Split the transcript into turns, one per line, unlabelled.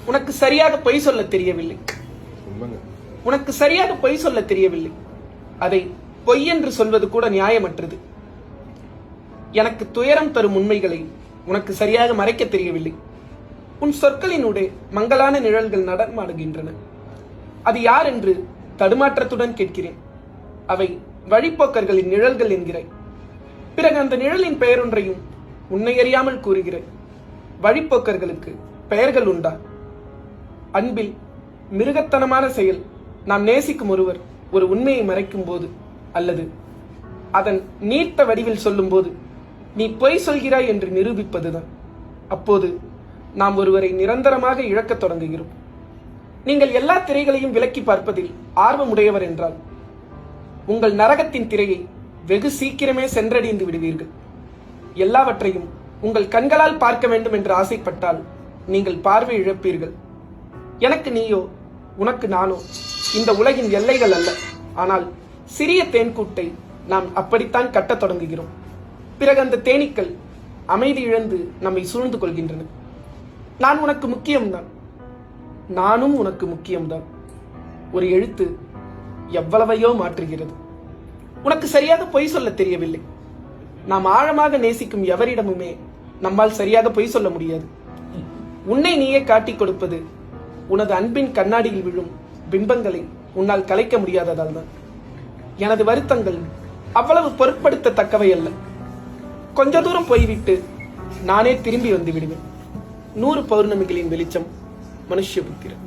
உனக்கு சரியாக பொய் சொல்ல தெரியவில்லை. உனக்கு சரியாக பொய் சொல்ல தெரியவில்லை. அதை பொய் என்று சொல்வது கூட நியாயமற்றது. எனக்கு துயரம் தரும் உண்மைகளை உனக்கு சரியாக மறைக்க தெரியவில்லை. உன் சொற்களினூடே மங்கலான நிழல்கள் நடமாடுகின்றன. அது யார் என்று தடுமாற்றத்துடன் கேட்கிறேன். அவை வழிப்போக்கர்களின் நிழல்கள் என்கிறாய். பிறகு அந்த நிழலின் பெயரொன்றையும் உன்னை அறியாமல் கூறுகிறாய். வழிப்போக்கர்களுக்கு பெயர்கள் உண்டா? அன்பில் மிருகத்தனமான செயல் நாம் நேசிக்கும் ஒருவர் ஒரு உண்மையை மறைக்கும் போது, அல்லது அதன் நீர்த்த வடிவில் சொல்லும் போது நீ பொய் சொல்கிறாய் என்று நிரூபிப்பதுதான். அப்போது நாம் ஒருவரை நிரந்தரமாக இழக்கத் தொடங்குகிறோம். நீங்கள் எல்லா திரைகளையும் விலக்கி பார்ப்பதில் ஆர்வமுடையவர் என்றால் உங்கள் நரகத்தின் திரையை வெகு சீக்கிரமே சென்றடைந்து விடுவீர்கள். எல்லாவற்றையும் உங்கள் கண்களால் பார்க்க வேண்டும் என்று ஆசைப்பட்டால் நீங்கள் பார்வை இழப்பீர்கள். எனக்கு நீயோ உனக்கு நானோ இந்த உலகின் எல்லைகள் அல்ல. ஆனால் சிறிய தேன்கூட்டை நாம் அப்படித்தான் கட்டத் தொடங்குகிறோம். பிறகு அந்த தேனீக்கள் அமைதி இழந்து நம்மை சூழ்ந்து கொள்கின்றன. நான் உனக்கு முக்கியம்தான், நானும் உனக்கு முக்கியம்தான். ஒரு எழுத்து எவ்வளவையோ மாற்றுகிறது. உனக்கு சரியாக பொய் சொல்ல தெரியவில்லை. நாம் ஆழமாக நேசிக்கும் எவரிடமுமே நம்மால் சரியாக பொய் சொல்ல முடியாது. உன்னை நீயே காட்டிக் கொடுப்பது உனது அன்பின் கண்ணாடியில் விழும் பிம்பங்களை உன்னால் கலைக்க முடியாததால் தான். எனது வருத்தங்கள் அவ்வளவு பொருட்படுத்தத்தக்கவை அல்ல. கொஞ்ச தூரம் போய்விட்டு நானே திரும்பி வந்து விடுவேன். 100 பௌர்ணமிகளின் வெளிச்சம், மனுஷ்யபுத்திரன்.